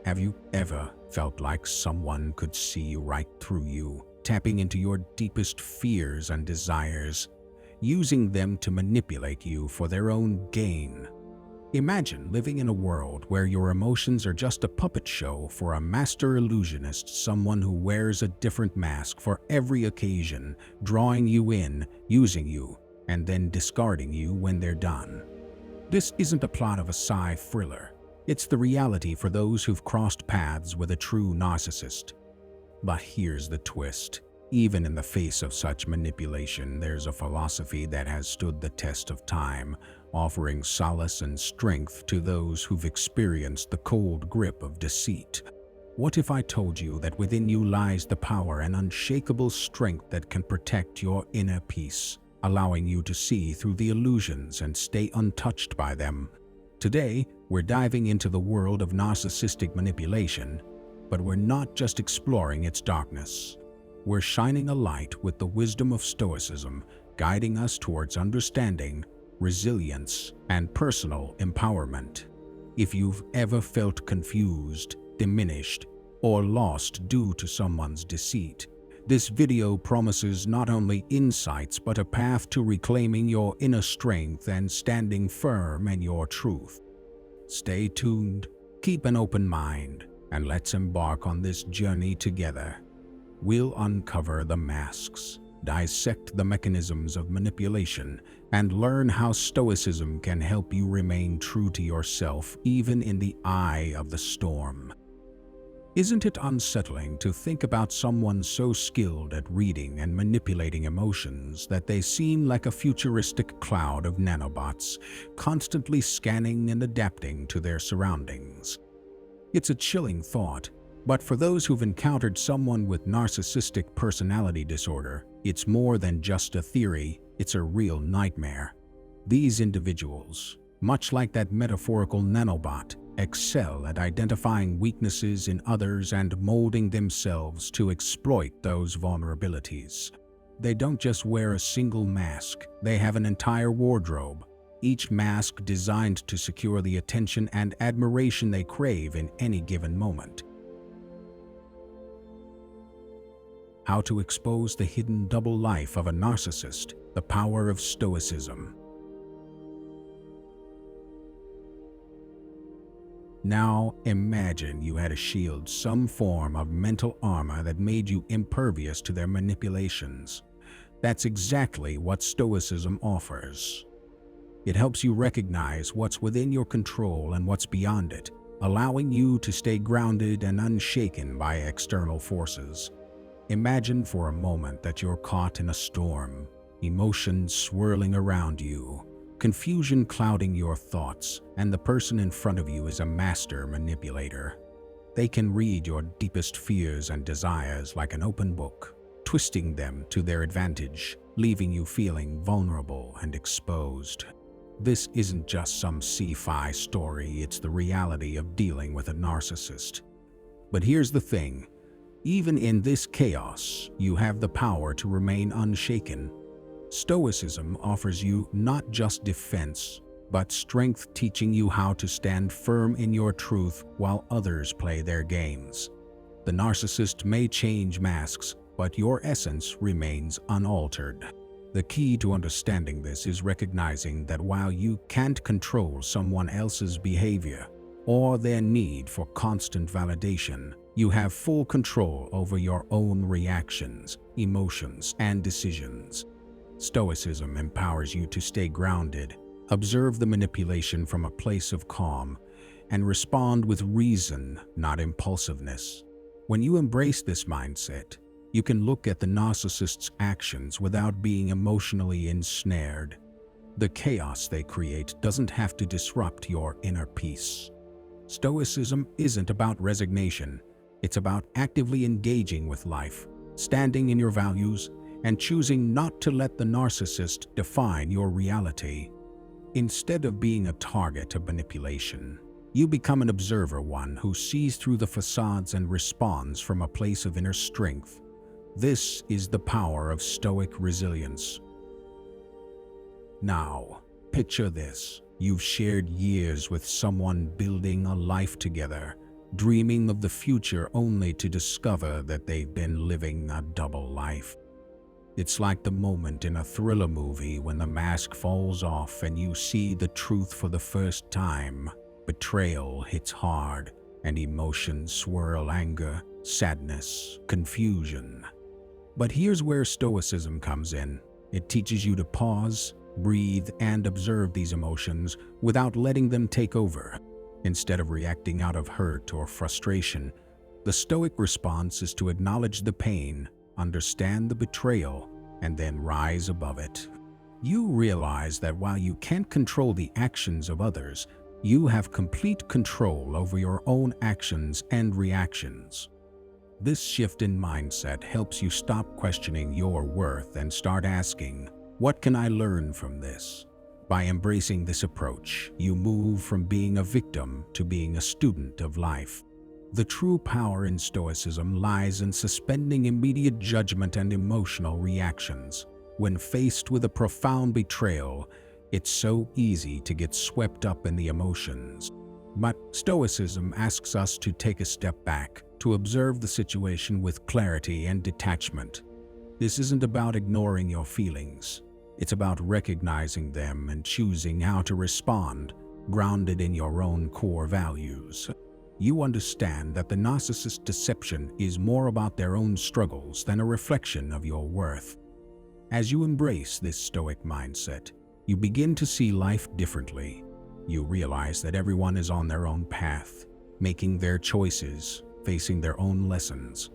Have you ever felt like someone could see right through you, tapping into your deepest fears and desires, using them to manipulate you for their own gain? Imagine living in a world where your emotions are just a puppet show for a master illusionist, someone who wears a different mask for every occasion, drawing you in, using you, and then discarding you when they're done. This isn't a plot of a sci thriller. It's the reality for those who've crossed paths with a true narcissist. But here's the twist. Even in the face of such manipulation, there's a philosophy that has stood the test of time, offering solace and strength to those who've experienced the cold grip of deceit. What if I told you that within you lies the power and unshakable strength that can protect your inner peace, allowing you to see through the illusions and stay untouched by them? Today, we're diving into the world of narcissistic manipulation, but we're not just exploring its darkness. We're shining a light with the wisdom of Stoicism, guiding us towards understanding, resilience, and personal empowerment. If you've ever felt confused, diminished, or lost due to someone's deceit, this video promises not only insights but a path to reclaiming your inner strength and standing firm in your truth. Stay tuned, keep an open mind, and let's embark on this journey together. We'll uncover the masks, dissect the mechanisms of manipulation, and learn how Stoicism can help you remain true to yourself even in the eye of the storm. Isn't it unsettling to think about someone so skilled at reading and manipulating emotions that they seem like a futuristic cloud of nanobots, constantly scanning and adapting to their surroundings? It's a chilling thought, but for those who've encountered someone with narcissistic personality disorder, it's more than just a theory, it's a real nightmare. These individuals, much like that metaphorical nanobot, excel at identifying weaknesses in others and molding themselves to exploit those vulnerabilities. They don't just wear a single mask, they have an entire wardrobe, each mask designed to secure the attention and admiration they crave in any given moment. How to expose the hidden double life of a narcissist, the power of Stoicism. Now imagine you had a shield, some form of mental armor that made you impervious to their manipulations. That's exactly what Stoicism offers. It helps you recognize what's within your control and what's beyond it, allowing you to stay grounded and unshaken by external forces. Imagine for a moment that you're caught in a storm, emotions swirling around you, confusion clouding your thoughts, and the person in front of you is a master manipulator. They can read your deepest fears and desires like an open book, twisting them to their advantage, leaving you feeling vulnerable and exposed. This isn't just some sci-fi story, it's the reality of dealing with a narcissist. But here's the thing. Even in this chaos, you have the power to remain unshaken. Stoicism offers you not just defense, but strength, teaching you how to stand firm in your truth while others play their games. The narcissist may change masks, but your essence remains unaltered. The key to understanding this is recognizing that while you can't control someone else's behavior or their need for constant validation, you have full control over your own reactions, emotions, and decisions. Stoicism empowers you to stay grounded, observe the manipulation from a place of calm, and respond with reason, not impulsiveness. When you embrace this mindset, you can look at the narcissist's actions without being emotionally ensnared. The chaos they create doesn't have to disrupt your inner peace. Stoicism isn't about resignation. It's about actively engaging with life, standing in your values, and choosing not to let the narcissist define your reality. Instead of being a target of manipulation, you become an observer, one who sees through the facades and responds from a place of inner strength. This is the power of Stoic resilience. Now, picture this. You've shared years with someone, building a life together, dreaming of the future only to discover that they've been living a double life. It's like the moment in a thriller movie when the mask falls off and you see the truth for the first time. Betrayal hits hard, and emotions swirl: anger, sadness, confusion. But here's where Stoicism comes in. It teaches you to pause, breathe, and observe these emotions without letting them take over. Instead of reacting out of hurt or frustration, the Stoic response is to acknowledge the pain, understand the betrayal, and then rise above it. You realize that while you can't control the actions of others, you have complete control over your own actions and reactions. This shift in mindset helps you stop questioning your worth and start asking, "What can I learn from this?" By embracing this approach, you move from being a victim to being a student of life. The true power in Stoicism lies in suspending immediate judgment and emotional reactions. When faced with a profound betrayal, it's so easy to get swept up in the emotions. But Stoicism asks us to take a step back, to observe the situation with clarity and detachment. This isn't about ignoring your feelings. It's about recognizing them and choosing how to respond, grounded in your own core values. You understand that the narcissist deception is more about their own struggles than a reflection of your worth. As you embrace this Stoic mindset, you begin to see life differently. You realize that everyone is on their own path, making their choices, facing their own lessons.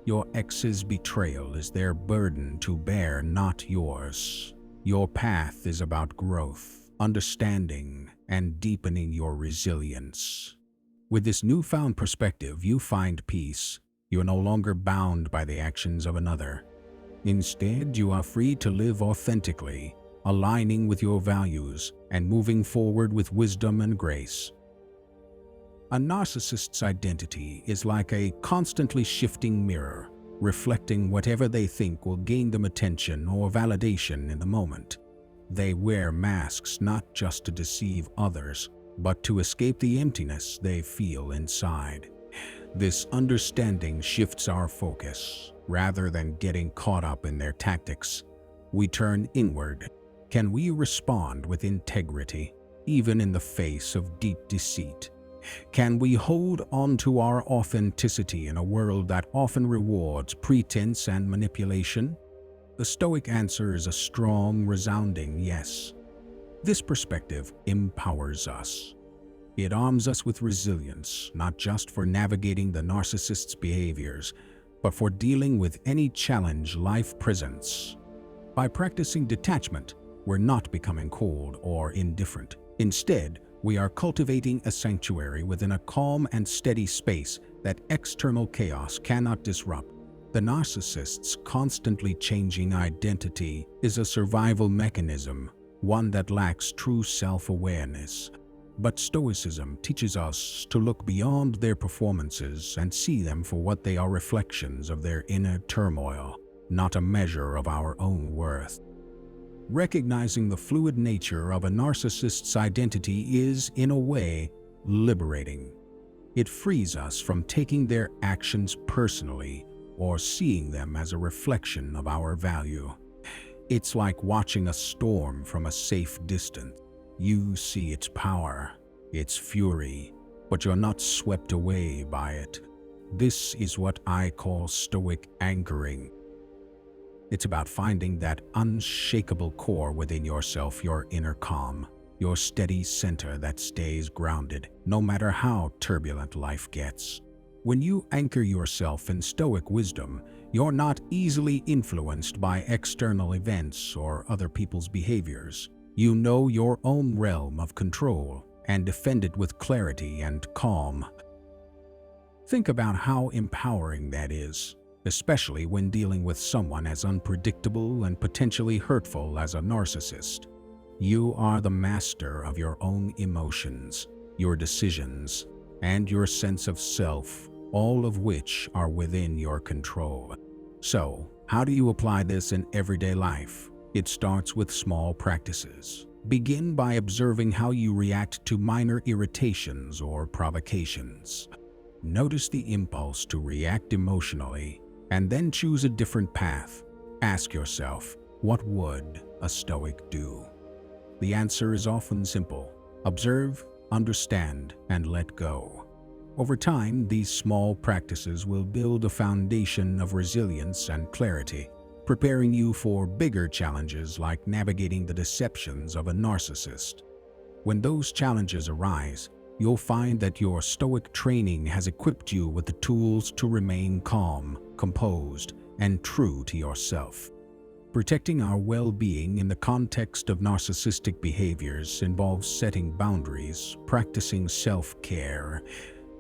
Your ex's betrayal is their burden to bear, not yours. Your path is about growth, understanding, and deepening your resilience. With this newfound perspective, you find peace. You are no longer bound by the actions of another. Instead, you are free to live authentically, aligning with your values and moving forward with wisdom and grace. A narcissist's identity is like a constantly shifting mirror, reflecting whatever they think will gain them attention or validation in the moment. They wear masks not just to deceive others, but to escape the emptiness they feel inside. This understanding shifts our focus. Rather than getting caught up in their tactics, we turn inward. Can we respond with integrity, even in the face of deep deceit? Can we hold on to our authenticity in a world that often rewards pretense and manipulation? The Stoic answer is a strong, resounding yes. This perspective empowers us. It arms us with resilience, not just for navigating the narcissist's behaviors, but for dealing with any challenge life presents. By practicing detachment, we're not becoming cold or indifferent. Instead, we are cultivating a sanctuary within a calm and steady space that external chaos cannot disrupt. The narcissist's constantly changing identity is a survival mechanism, one that lacks true self-awareness. But Stoicism teaches us to look beyond their performances and see them for what they are: reflections of their inner turmoil, not a measure of our own worth. Recognizing the fluid nature of a narcissist's identity is, in a way, liberating. It frees us from taking their actions personally or seeing them as a reflection of our value. It's like watching a storm from a safe distance. You see its power, its fury, but you're not swept away by it. This is what I call Stoic anchoring. It's about finding that unshakable core within yourself, your inner calm, your steady center that stays grounded, no matter how turbulent life gets. When you anchor yourself in Stoic wisdom, you're not easily influenced by external events or other people's behaviors. You know your own realm of control and defend it with clarity and calm. Think about how empowering that is, especially when dealing with someone as unpredictable and potentially hurtful as a narcissist. You are the master of your own emotions, your decisions, and your sense of self, all of which are within your control. So, how do you apply this in everyday life? It starts with small practices. Begin by observing how you react to minor irritations or provocations. Notice the impulse to react emotionally and then choose a different path. Ask yourself, what would a Stoic do? The answer is often simple: observe, understand, and let go. Over time, these small practices will build a foundation of resilience and clarity, preparing you for bigger challenges like navigating the deceptions of a narcissist. When those challenges arise, you'll find that your Stoic training has equipped you with the tools to remain calm, composed, and true to yourself. Protecting our well-being in the context of narcissistic behaviors involves setting boundaries, practicing self-care,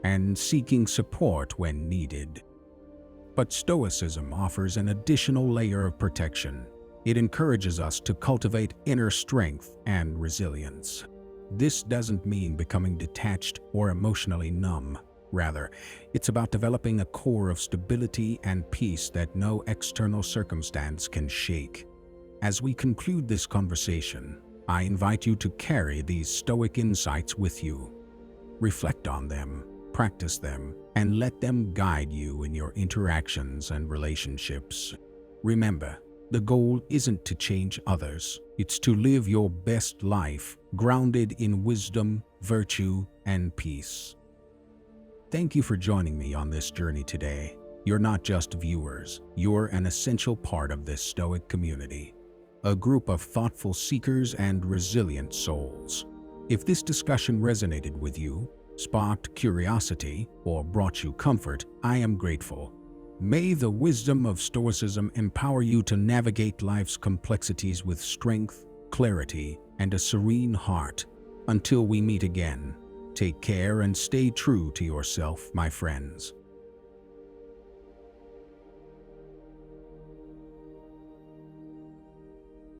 and seeking support when needed. But Stoicism offers an additional layer of protection. It encourages us to cultivate inner strength and resilience. This doesn't mean becoming detached or emotionally numb. Rather, it's about developing a core of stability and peace that no external circumstance can shake. As we conclude this conversation, I invite you to carry these Stoic insights with you. Reflect on them, practice them, and let them guide you in your interactions and relationships. Remember, the goal isn't to change others. It's to live your best life, grounded in wisdom, virtue, and peace. Thank you for joining me on this journey today. You're not just viewers, you're an essential part of this Stoic community, a group of thoughtful seekers and resilient souls. If this discussion resonated with you, sparked curiosity, or brought you comfort, I am grateful. May the wisdom of Stoicism empower you to navigate life's complexities with strength, clarity, and a serene heart. Until we meet again, take care and stay true to yourself, my friends.